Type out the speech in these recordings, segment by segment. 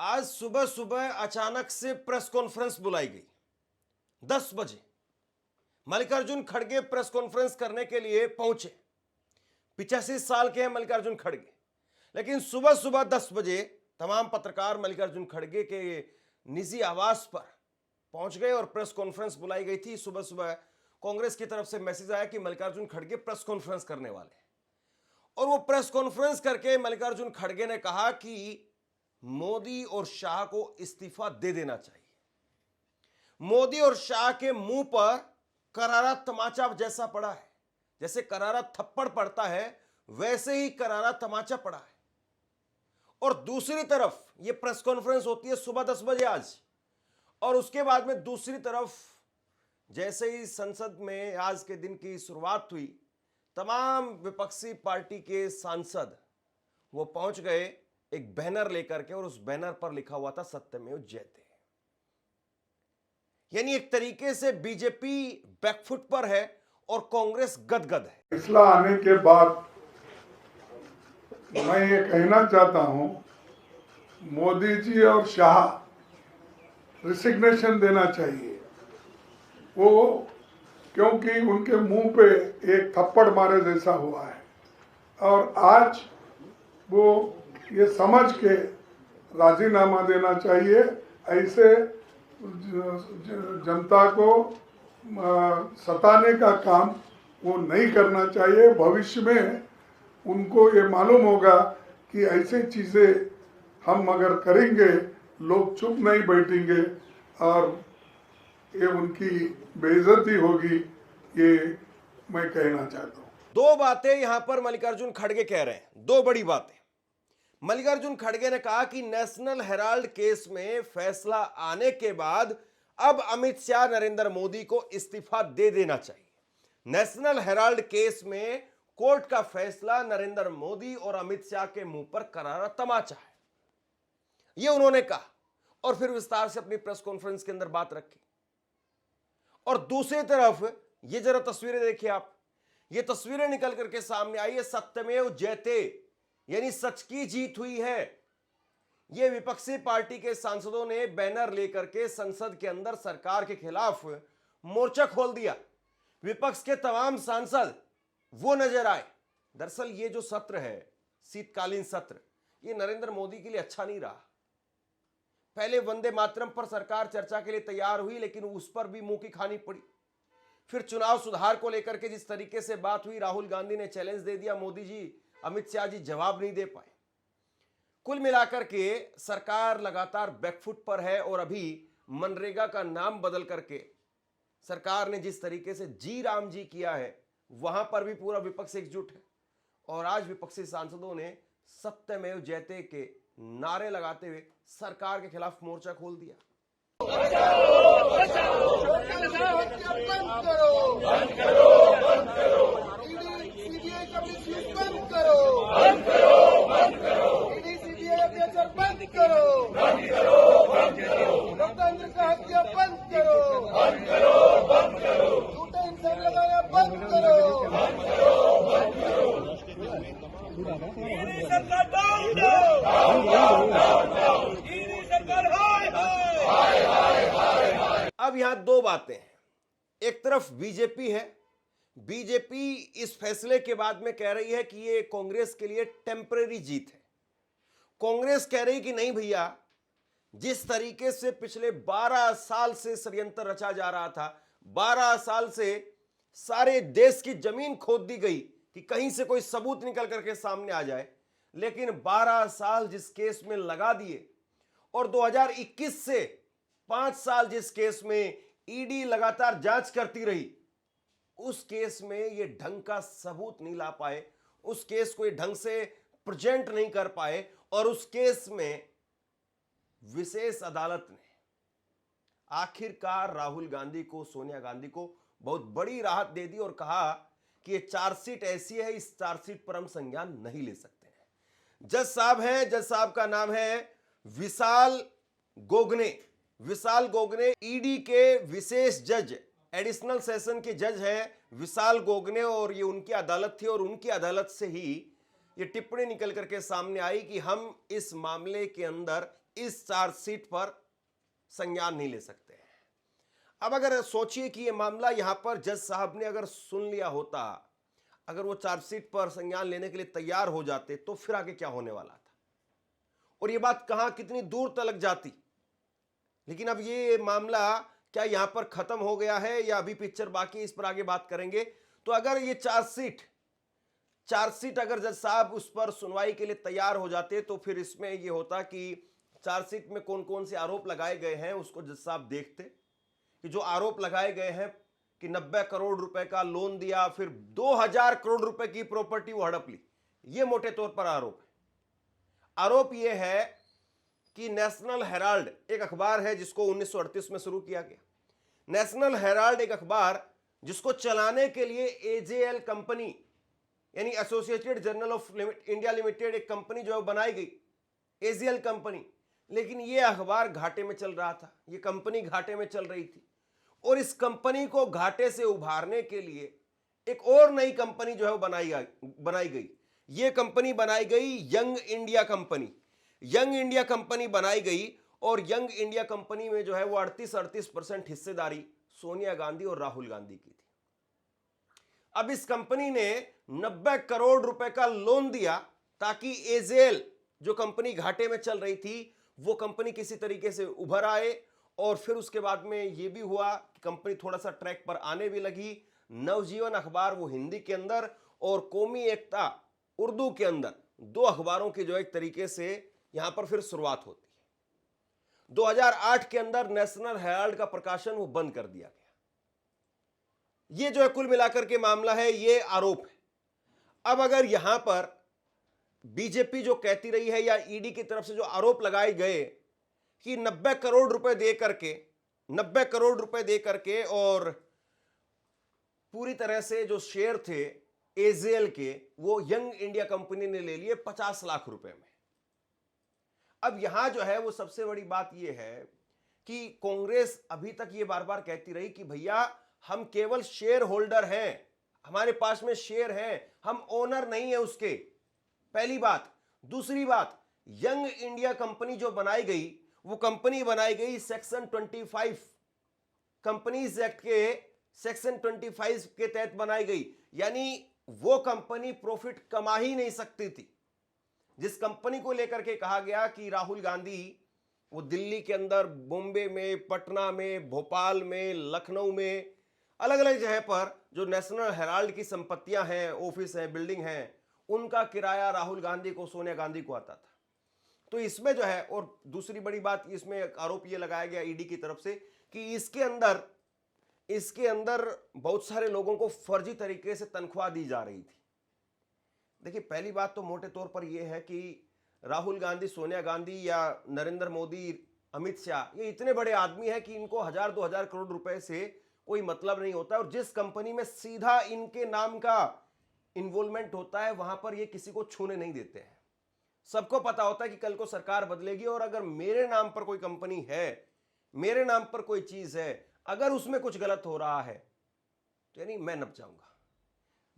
आज सुबह सुबह अचानक से प्रेस कॉन्फ्रेंस बुलाई गई 10 बजे। मल्लिकार्जुन खड़गे प्रेस कॉन्फ्रेंस करने के लिए पहुंचे। 85 साल के हैं मल्लिकार्जुन खड़गे, लेकिन सुबह सुबह 10 बजे तमाम पत्रकार मल्लिकार्जुन खड़गे के निजी आवास पर पहुंच गए और प्रेस कॉन्फ्रेंस बुलाई गई थी। सुबह सुबह कांग्रेस की तरफ से मैसेज आया कि मल्लिकार्जुन खड़गे प्रेस कॉन्फ्रेंस करने वाले हैं, और वो प्रेस कॉन्फ्रेंस करके मल्लिकार्जुन खड़गे ने कहा कि मोदी और शाह को इस्तीफा दे देना चाहिए। मोदी और शाह के मुंह पर करारा तमाचा जैसा पड़ा है, जैसे करारा थप्पड़ पड़ता है वैसे ही करारा तमाचा पड़ा है। और दूसरी तरफ ये प्रेस कॉन्फ्रेंस होती है सुबह 10 बजे आज, और उसके बाद में दूसरी तरफ जैसे ही संसद में आज के दिन की शुरुआत हुई, तमाम विपक्षी पार्टी के सांसद वो पहुंच गए एक बैनर लेकर के, और उस बैनर पर लिखा हुआ था सत्यमेव जयते। यानी एक तरीके से बीजेपी बैकफुट पर है और कांग्रेस गदगद है। फैसला आने के बाद मैं ये कहना चाहता हूं, मोदी जी और शाह रिसिग्नेशन देना चाहिए। वो क्योंकि उनके मुंह पे एक थप्पड़ मारे जैसा हुआ है, और आज वो ये समझ के राजीनामा देना चाहिए। ऐसे जनता को सताने का काम वो नहीं करना चाहिए। भविष्य में उनको ये मालूम होगा कि ऐसे चीज़ें हम अगर करेंगे लोग चुप नहीं बैठेंगे और ये उनकी बेइज्जती होगी। ये मैं कहना चाहता हूँ। दो बातें यहां पर मल्लिकार्जुन खड़गे कह रहे हैं, दो बड़ी बातें। मल्लिकार्जुन खड़गे ने कहा कि नेशनल हेराल्ड केस में फैसला आने के बाद अब अमित शाह नरेंद्र मोदी को इस्तीफा दे देना चाहिए। नेशनल हेराल्ड केस में कोर्ट का फैसला नरेंद्र मोदी और अमित शाह के मुंह पर करारा तमाचा है, यह उन्होंने कहा, और फिर विस्तार से अपनी प्रेस कॉन्फ्रेंस के अंदर बात रखी। और दूसरी तरफ ये जरा तस्वीरें देखिए आप, ये तस्वीरें निकल करके सामने आई है। सत्यमेव जयते यानी सच की जीत हुई है। ये विपक्षी पार्टी के सांसदों ने बैनर लेकर के संसद के अंदर सरकार के खिलाफ मोर्चा खोल दिया। विपक्ष के तमाम सांसद वो नजर आए। दरअसल ये जो सत्र है, शीतकालीन सत्र, ये नरेंद्र मोदी के लिए अच्छा नहीं रहा। पहले वंदे मातरम पर सरकार चर्चा के लिए तैयार हुई, लेकिन उस पर भी मुंह की खानी पड़ी। फिर चुनाव सुधार को लेकर के जिस तरीके से बात हुई, राहुल गांधी ने चैलेंज दे दिया, मोदी जी, अमित शाह जी जवाब नहीं दे पाए। कुल मिलाकर के सरकार लगातार बैकफुट पर है, और अभी मनरेगा का नाम बदल करके सरकार ने जिस तरीके से जी राम जी किया है, वहां पर भी पूरा विपक्ष एकजुट है। और आज विपक्षी सांसदों ने सत्यमेव जयते के नारे लगाते हुए सरकार के खिलाफ मोर्चा खोल दिया। लोकतंत्र का हत्या बंद करो, बंद करो, बंद करो, झूठा इंसान लगाना बंद करो, बंद करो, बंद करो। सरकार डाउन डाउन, सरकार हाय हाय हाय हाय। अब यहां दो बातें हैं। एक तरफ बीजेपी है। बीजेपी इस फैसले के बाद में कह रही है कि ये कांग्रेस के लिए टेम्परेरी जीत है। कांग्रेस कह रही कि नहीं भैया, जिस तरीके से पिछले 12 साल से षड्यंत्र रचा जा रहा था, 12 साल से सारे देश की जमीन खोद दी गई कि कहीं से कोई सबूत निकल करके सामने आ जाए, लेकिन 12 साल जिस केस में लगा दिए, और 2021 से 5 साल जिस केस में ईडी लगातार जांच करती रही, उस केस में ये ढंग का सबूत नहीं ला पाए, उस केस को ये ढंग से प्रेजेंट नहीं कर पाए, और उस केस में विशेष अदालत ने आखिरकार राहुल गांधी को, सोनिया गांधी को बहुत बड़ी राहत दे दी और कहा कि ये चार्जशीट ऐसी है, इस चार्जशीट पर हम संज्ञान नहीं ले सकते हैं। जज साहब हैं, जज साहब का नाम है विशाल गोगने। विशाल गोगने ईडी के विशेष जज, एडिशनल सेशन के जज हैं विशाल गोगने, और ये उनकी अदालत थी, और उनकी अदालत से ही ये टिप्पणी निकल करके सामने आई कि हम इस मामले के अंदर इस चार्जशीट पर संज्ञान नहीं ले सकते हैं। अब अगर सोचिए कि यह मामला यहां पर जज साहब ने अगर सुन लिया होता, अगर वो चार्जशीट पर संज्ञान लेने के लिए तैयार हो जाते, तो फिर आगे क्या होने वाला था और ये बात कहां कितनी दूर तक जाती। लेकिन अब ये मामला क्या यहां पर खत्म हो गया है या अभी पिक्चर बाकी, इस पर आगे बात करेंगे। तो अगर ये चार्जशीट अगर जज साहब उस पर सुनवाई के लिए तैयार हो जाते, तो फिर इसमें ये होता कि चार्जशीट में कौन कौन से आरोप लगाए गए हैं उसको जज साहब देखते, कि जो आरोप लगाए गए हैं कि 90 करोड़ रुपए का लोन दिया, फिर 2000 करोड़ रुपए की प्रॉपर्टी वो हड़प ली, ये मोटे तौर पर आरोप है। आरोप ये है कि नेशनल हेराल्ड एक अखबार है जिसको 1938 में शुरू किया गया। नेशनल हेराल्ड एक अखबार जिसको चलाने के लिए एजेएल कंपनी यानी associated journal of India limited एक कंपनी जो बनाई गई, एजेएल कंपनी, लेकिन यह अखबार घाटे में चल रहा था, यह कंपनी घाटे में चल रही थी। और इस कंपनी को घाटे से उभारने के लिए एक और नई कंपनी जो है वो बनाई गई। यह कंपनी बनाई गई young India company. Young India company बनाई गई और यंग इंडिया कंपनी में जो है वो 38% हिस्सेदारी सोनिया गांधी और राहुल गांधी की थी। अब इस कंपनी ने 90 करोड़ रुपए का लोन दिया ताकि एजेएल जो कंपनी घाटे में चल रही थी वो कंपनी किसी तरीके से उभर आए। और फिर उसके बाद में यह भी हुआ कि कंपनी थोड़ा सा ट्रैक पर आने भी लगी। नवजीवन अखबार वो हिंदी के अंदर और कौमी एकता उर्दू के अंदर, दो अखबारों की जो एक तरीके से यहां पर फिर शुरुआत होती है। 2008 के अंदर नेशनल हेराल्ड का प्रकाशन वो बंद कर दिया गया। ये जो है कुल मिलाकर के मामला है, ये आरोप है। अब अगर यहां पर बीजेपी जो कहती रही है या ईडी की तरफ से जो आरोप लगाए गए कि 90 करोड़ रुपए दे करके और पूरी तरह से जो शेयर थे एजेएल के वो यंग इंडिया कंपनी ने ले लिए 50 लाख रुपए में। अब यहां जो है वो सबसे बड़ी बात यह है कि कांग्रेस अभी तक ये बार बार कहती रही कि भैया हम केवल शेयर होल्डर हैं, हमारे पास में शेयर हैं, हम ओनर नहीं है उसके। पहली बात। दूसरी बात, यंग इंडिया कंपनी जो बनाई गई वो कंपनी बनाई गई सेक्शन 25 कंपनीज एक्ट के सेक्शन 25 के तहत बनाई गई, यानी वो कंपनी प्रॉफिट कमा ही नहीं सकती थी। जिस कंपनी को लेकर के कहा गया कि राहुल गांधी वो दिल्ली के अंदर, बॉम्बे में, पटना में, भोपाल में, लखनऊ में, अलग अलग जगह पर जो नेशनल हेराल्ड की संपत्तियां हैं, ऑफिस हैं, बिल्डिंग हैं, उनका किराया राहुल गांधी को, सोनिया गांधी को आता था। तो इसमें जो है, और दूसरी बड़ी बात इसमें आरोप यह लगाया गया ईडी की तरफ से कि इसके अंदर बहुत सारे लोगों को फर्जी तरीके से तनख्वाह दी जा रही थी। देखिए, पहली बात तो मोटे तौर पर यह है कि राहुल गांधी, सोनिया गांधी या नरेंद्र मोदी, अमित शाह, ये इतने बड़े आदमी हैं कि इनको 1000-2000 करोड़ रुपए से कोई मतलब नहीं होता। और जिस कंपनी में सीधा इनके नाम का इन्वॉल्वमेंट होता है वहां पर ये किसी को छूने नहीं देते हैं। सबको पता होता है कि कल को सरकार बदलेगी और अगर मेरे नाम पर कोई कंपनी है, मेरे नाम पर कोई चीज है, अगर उसमें कुछ गलत हो रहा है तो यानी मैं नप जाऊंगा।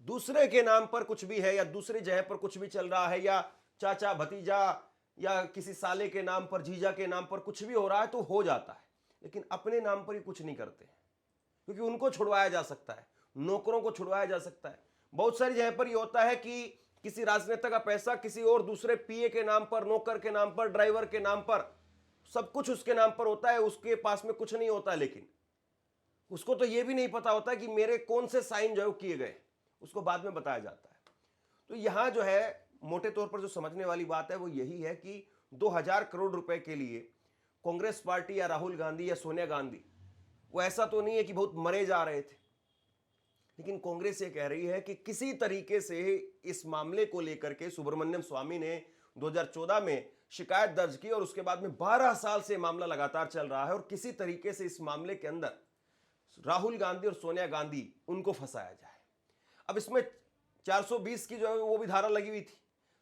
दूसरे के नाम पर कुछ भी है या दूसरी जगह पर कुछ भी चल रहा है या चाचा भतीजा या किसी साले के नाम पर, जीजा के नाम पर कुछ भी हो रहा है तो हो जाता है, लेकिन अपने नाम पर ही कुछ नहीं करते हैं क्योंकि उनको छुड़वाया जा सकता है, नौकरों को छुड़वाया जा सकता है। बहुत सारी जगह पर यह होता है कि किसी राजनेता का पैसा किसी और दूसरे पीए के नाम पर, नौकर के नाम पर, ड्राइवर के नाम पर, सब कुछ उसके नाम पर होता है, उसके पास में कुछ नहीं होता, लेकिन उसको तो यह भी नहीं पता होता कि मेरे कौन से साइन जो है किए गए, उसको बाद में बताया जाता है। तो यहां जो है मोटे तौर पर जो समझने वाली बात है वो यही है कि 2000 करोड़ रुपए के लिए कांग्रेस पार्टी या राहुल गांधी या सोनिया गांधी, वो ऐसा तो नहीं है कि बहुत मरे जा रहे थे, लेकिन कांग्रेस ये कह रही है कि किसी तरीके से इस मामले को लेकर के सुब्रमण्यम स्वामी ने 2014 में शिकायत दर्ज की और उसके बाद में 12 साल से मामला लगातार चल रहा है और किसी तरीके से इस मामले के अंदर राहुल गांधी और सोनिया गांधी उनको फंसाया जाए। अब इसमें 420 की जो है वो भी धारा लगी हुई थी,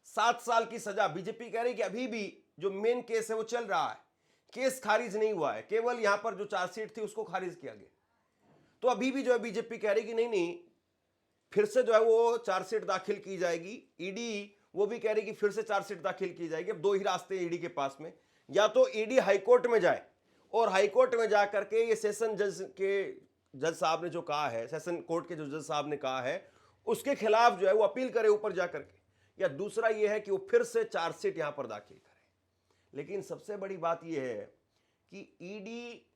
7 साल की सजा। बीजेपी कह रही कि अभी भी जो मेन केस है वो चल रहा है, केस खारिज नहीं हुआ है, केवल यहां पर जो चार्जशीट थी उसको खारिज किया गया। तो अभी भी जो है बीजेपी कह रही कि नहीं, फिर से जो है वो चार्जशीट दाखिल की जाएगी। ईडी वो भी कह रही कि फिर से चार्जशीट दाखिल की जाएगी। अब दो ही रास्ते हैं ईडी के पास में या तो ईडी हाईकोर्ट में जाए और हाईकोर्ट में जा करके ये सेशन जज साहब ने जो कहा है, सेशन कोर्ट के जो जज साहब ने कहा है उसके खिलाफ जो है वो अपील करे ऊपर जा करके, या दूसरा ये है कि वो फिर से चार्जशीट यहां पर दाखिल करे। लेकिन सबसे बड़ी बात यह है कि ईडी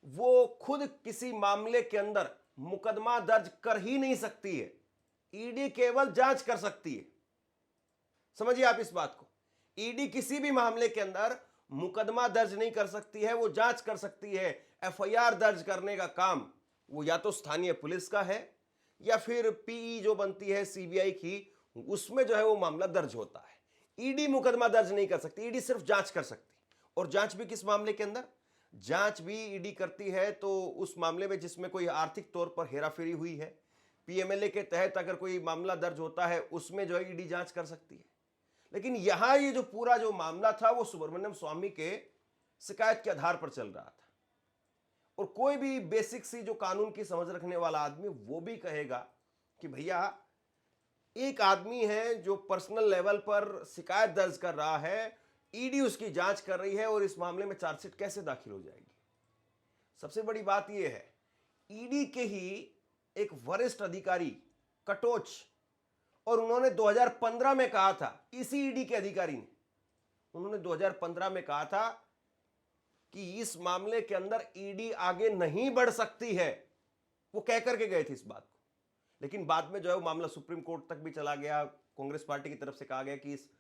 वो खुद किसी मामले के अंदर मुकदमा दर्ज कर ही नहीं सकती है, ईडी केवल जांच कर सकती है। समझिए आप इस बात को, ईडी किसी भी मामले के अंदर मुकदमा दर्ज नहीं कर सकती है, वो जांच कर सकती है। एफआईआर दर्ज करने का काम वो या तो स्थानीय पुलिस का है या फिर पीई जो बनती है सीबीआई की, उसमें जो है वो मामला दर्ज होता है। ईडी मुकदमा दर्ज नहीं कर सकती, ईडी सिर्फ जांच कर सकती। और जांच भी किस मामले के अंदर? जांच भी ईडी करती है तो उस मामले में जिसमें कोई आर्थिक तौर पर हेराफेरी हुई है, पीएमएलए के तहत अगर कोई मामला दर्ज होता है उसमें जो है ईडी जांच कर सकती है। लेकिन यहां ये जो पूरा जो मामला था वो सुब्रमण्यम स्वामी के शिकायत के आधार पर चल रहा था, और कोई भी बेसिक सी जो कानून की समझ रखने वाला आदमी वो भी कहेगा कि भैया एक आदमी है जो पर्सनल लेवल पर शिकायत दर्ज कर रहा है, ईडी उसकी जांच कर रही है और इस मामले में चार्जशीट कैसे दाखिल हो जाएगी? सबसे बड़ी बात यह है, ईडी के ही एक वरिष्ठ अधिकारी कटोच, और उन्होंने 2015 में कहा था, इसी ईडी के अधिकारी ने, उन्होंने 2015 में कहा था कि इस मामले के अंदर ईडी आगे नहीं बढ़ सकती है। वो कह करके गए थे इस बात को, लेकिन बाद में जो है वो मामला सुप्रीम कोर्ट तक भी चला गया। कांग्रेस पार्टी की तरफ से कहा गया कि इस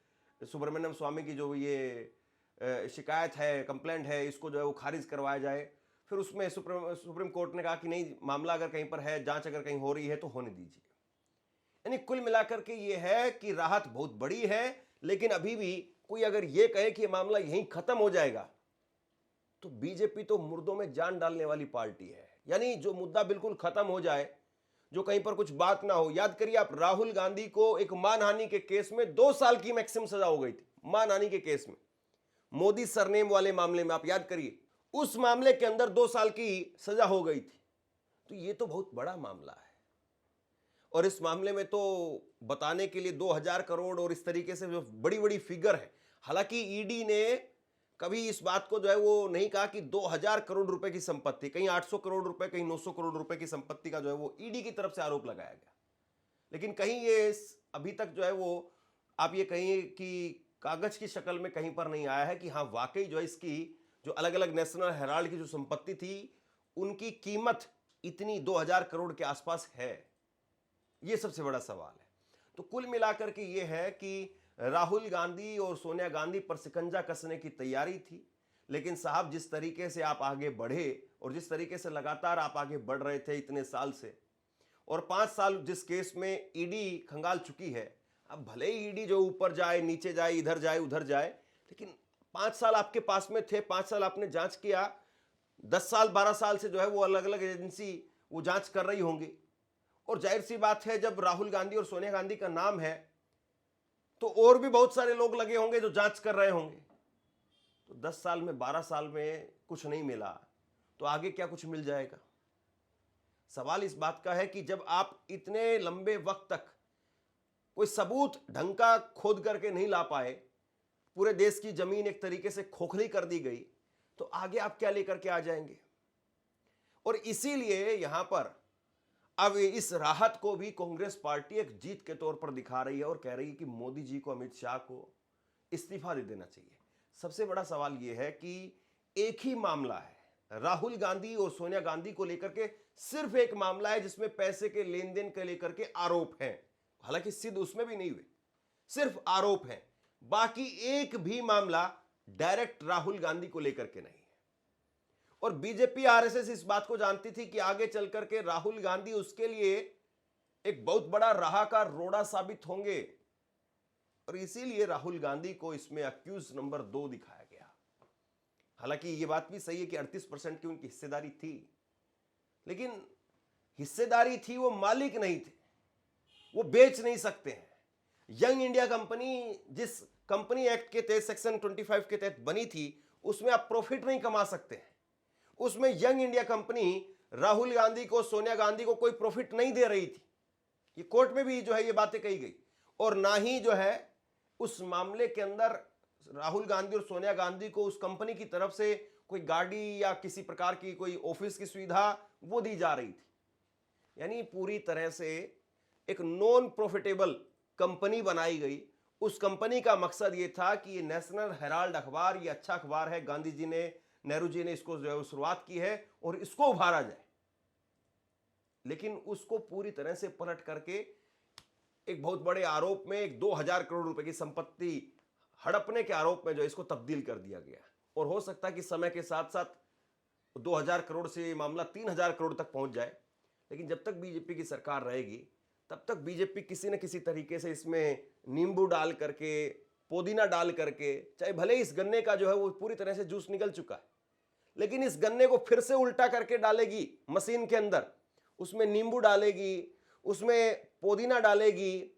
सुब्रमण्यम स्वामी की जो ये शिकायत है, कंप्लेंट है, इसको जो है वो खारिज करवाया जाए। फिर उसमें सुप्रीम कोर्ट ने कहा कि नहीं, मामला अगर कहीं पर है, जांच अगर कहीं हो रही है तो होने दीजिए। यानी कुल मिलाकर के ये है कि राहत बहुत बड़ी है, लेकिन अभी भी कोई अगर ये कहे कि ये मामला यहीं खत्म हो जाएगा तो बीजेपी तो मुर्दों में जान डालने वाली पार्टी है। यानी जो मुद्दा बिल्कुल खत्म हो जाए, जो कहीं पर कुछ बात ना हो। याद करिए आप, राहुल गांधी को एक मानहानि के केस में 2 साल की मैक्सिमम सजा हो गई थी, मानहानि के केस में, मोदी सरनेम वाले मामले में। आप याद करिए, उस मामले के अंदर 2 साल की सजा हो गई थी। तो ये तो बहुत बड़ा मामला है, और इस मामले में तो बताने के लिए 2000 करोड़ और इस तरीके से जो बड़ी बड़ी फिगर है। हालांकि ईडी ने कभी इस बात को जो है वो नहीं कहा कि 2000 करोड़ रुपए की संपत्ति, कहीं 800 करोड़ रुपए, कहीं 900 करोड़ रुपए की संपत्ति का जो है वो ईडी की तरफ से आरोप लगाया गया। लेकिन कहीं ये अभी तक जो है वो आप ये कहिए कि कागज की शक्ल में कहीं पर नहीं आया है कि हाँ वाकई जो है इसकी जो अलग अलग नेशनल हेराल्ड की जो संपत्ति थी उनकी कीमत इतनी 2000 करोड़ के आसपास है। ये सबसे बड़ा सवाल है। तो कुल मिलाकर के ये है कि राहुल गांधी और सोनिया गांधी पर शिकंजा कसने की तैयारी थी, लेकिन साहब जिस तरीके से आप आगे बढ़े और जिस तरीके से लगातार आप आगे बढ़ रहे थे इतने साल से, और 5 साल जिस केस में ईडी खंगाल चुकी है, अब भले ही ईडी जो ऊपर जाए, नीचे जाए, इधर जाए, उधर जाए, लेकिन 5 साल आपके पास में थे, 5 साल आपने जांच किया, 10 साल 12 साल से जो है वो अलग अलग एजेंसी वो जांच कर रही होंगी। और जाहिर सी बात है, जब राहुल गांधी और सोनिया गांधी का नाम है तो और भी बहुत सारे लोग लगे होंगे जो जांच कर रहे होंगे। तो 10 साल में, 12 साल में कुछ नहीं मिला तो आगे क्या कुछ मिल जाएगा? सवाल इस बात का है कि जब आप इतने लंबे वक्त तक कोई सबूत ढंग का खोद करके नहीं ला पाए, पूरे देश की जमीन एक तरीके से खोखली कर दी गई, तो आगे आप क्या लेकर के आ जाएंगे? और इसीलिए यहां पर अब इस राहत को भी कांग्रेस पार्टी एक जीत के तौर पर दिखा रही है और कह रही है कि मोदी जी को, अमित शाह को इस्तीफा दे देना चाहिए। सबसे बड़ा सवाल यह है कि एक ही मामला है, राहुल गांधी और सोनिया गांधी को लेकर के सिर्फ एक मामला है जिसमें पैसे के लेन देन के लेकर के आरोप हैं। हालांकि सिद्ध उसमें भी नहीं हुए, सिर्फ आरोप हैं। बाकी एक भी मामला डायरेक्ट राहुल गांधी को लेकर के नहीं है। और बीजेपी आरएसएस इस बात को जानती थी कि आगे चल करके राहुल गांधी उसके लिए एक बहुत बड़ा राह का रोड़ा साबित होंगे, और इसीलिए राहुल गांधी को इसमें अक्यूज नंबर 2 दिखाया गया। हालांकि यह बात भी सही है कि 38% की उनकी हिस्सेदारी थी, लेकिन हिस्सेदारी थी, वो मालिक नहीं थे, वो बेच नहीं सकते हैं। यंग इंडिया कंपनी जिस कंपनी एक्ट के तहत सेक्शन 25 के तहत बनी थी, उसमें आप प्रॉफिट नहीं कमा सकते हैं। उसमें young India company Rahul Gandhi को, सोनिया गांधी को कोई प्रॉफिट नहीं दे रही थी। ये कोर्ट में भी जो है ये बातें कही गई। और ना ही जो है उस मामले के अंदर राहुल गांधी और सोनिया गांधी को उस कंपनी की तरफ से कोई गाड़ी या किसी प्रकार की कोई ऑफिस की सुविधा वो दी जा रही थी। यानी पूरी तरह से एक नॉन प्रॉफिटेबल कंपनी बनाई गई। उस कंपनी का मकसद ये था कि ये नेशनल हेराल्ड अखबार ये अच्छा अखबार है, गांधी जी ने, नेहरू जी ने इसको जो है शुरुआत की है और इसको उभारा जाए, लेकिन उसको पूरी तरह से पलट करके एक बहुत बड़े आरोप में, एक 2000 करोड़ रुपए की संपत्ति हड़पने के आरोप में जो इसको तब्दील कर दिया गया। और हो सकता है कि समय के साथ साथ 2000 करोड़ से ये मामला 3000 करोड़ तक पहुंच जाए, लेकिन जब तक बीजेपी की सरकार रहेगी तब तक बीजेपी किसी न किसी तरीके से इसमें नींबू डाल करके, पुदीना डाल करके, चाहे भले इस गन्ने का जो है वो पूरी तरह से जूस निकल चुका है, लेकिन इस गन्ने को फिर से उल्टा करके डालेगी मशीन के अंदर, उसमें नींबू डालेगी, उसमें पुदीना डालेगी,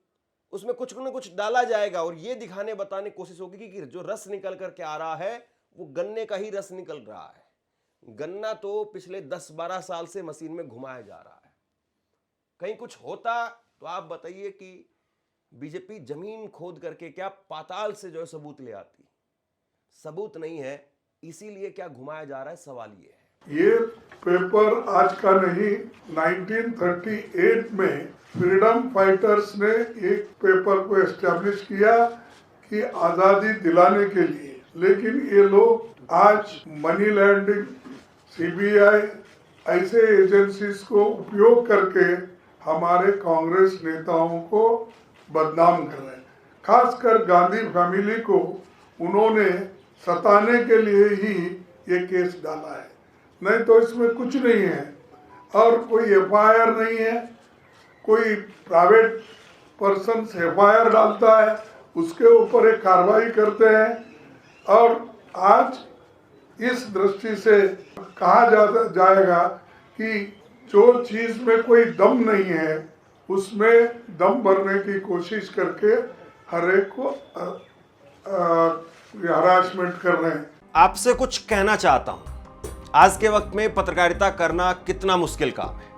उसमें कुछ न कुछ डाला जाएगा और ये दिखाने बताने की कोशिश होगी कि जो रस निकल करके आ रहा है वो गन्ने का ही रस निकल रहा है। गन्ना तो पिछले 10-12 साल से मशीन में घुमाया जा रहा है। कहीं कुछ होता तो आप बताइए कि बीजेपी जमीन खोद करके क्या पाताल से जो है सबूत ले आती। सबूत नहीं है, इसीलिए क्या घुमाया जा रहा है, सवाल ये है। ये पेपर आज का नहीं, 1938 में फ्रीडम फाइटर्स ने एक पेपर को एस्टेब्लिश किया कि आज़ादी दिलाने के लिए, लेकिन ये लोग आज मनी लैंडिंग, सीबीआई ऐसे एजेंसीज को उपयोग करके हमारे कांग्रेस नेताओं को बदनाम कर रहे हैं। खासकर गांधी फैमिली को उन्होंने सताने के लिए ही ये केस डाला है, नहीं तो इसमें कुछ नहीं है। और कोई एफआईआर नहीं है, कोई प्राइवेट पर्सन एफआईआर डालता है, उसके ऊपर एक कार्रवाई करते हैं। और आज इस दृष्टि से कहा जाएगा कि जो चीज में कोई दम नहीं है उसमें दम भरने की कोशिश करके हर एक को हरासमेंट कर रहे हैं। आपसे कुछ कहना चाहता हूं, आज के वक्त में पत्रकारिता करना कितना मुश्किल काम है,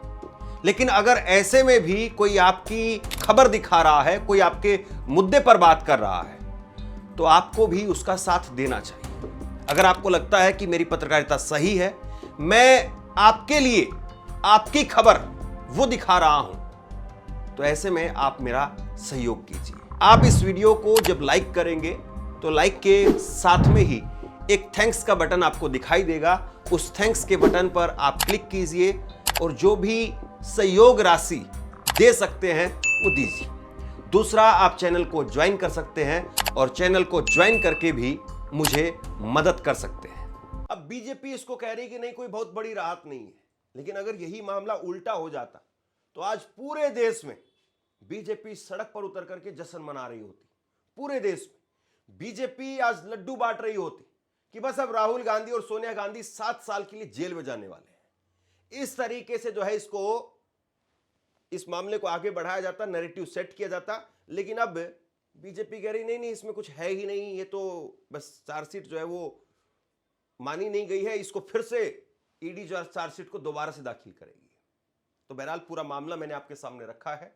लेकिन अगर ऐसे में भी कोई आपकी खबर दिखा रहा है, कोई आपके मुद्दे पर बात कर रहा है, तो आपको भी उसका साथ देना चाहिए। अगर आपको लगता है कि मेरी पत्रकारिता सही है, मैं आपके लिए आपकी खबर वो दिखा रहा हूं, तो ऐसे में आप मेरा सहयोग कीजिए। आप इस वीडियो को जब लाइक करेंगे तो लाइक के साथ में ही एक थैंक्स का बटन आपको दिखाई देगा। उस थैंक्स के बटन पर आप क्लिक कीजिए और जो भी सहयोग राशि दे सकते हैं वो दीजिए। दूसरा, आप चैनल को ज्वाइन कर सकते हैं और चैनल को ज्वाइन करके भी मुझे मदद कर सकते हैं। अब बीजेपी इसको कह रही कि नहीं कोई बहुत बड़ी राहत नहीं है, लेकिन अगर यही मामला उल्टा हो जाता तो आज पूरे देश में बीजेपी सड़क पर उतर करके जश्न मना रही होती। पूरे देश में बीजेपी आज लड्डू बांट रही होती कि बस अब राहुल गांधी और सोनिया गांधी 7 साल के लिए जेल में जाने वाले हैं। इस तरीके से जो है इस मामले को आगे बढ़ाया जाता, नैरेटिव सेट किया जाता। लेकिन अब बीजेपी कह रही नहीं इसमें कुछ है ही नहीं, ये तो बस चार्जशीट जो है वो मानी नहीं गई है, इसको फिर से ईडी जो चार्जशीट को दोबारा से दाखिल करेगी। तो बहरहाल पूरा मामला मैंने आपके सामने रखा है।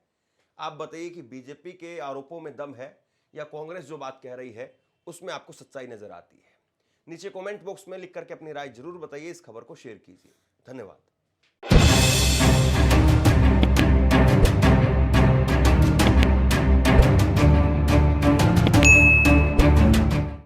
आप बताइए कि बीजेपी के आरोपों में दम है या कांग्रेस जो बात कह रही है उसमें आपको सच्चाई नजर आती है? नीचे कमेंट बॉक्स में लिख करके अपनी राय जरूर बताइए। इस खबर को शेयर कीजिए। धन्यवाद।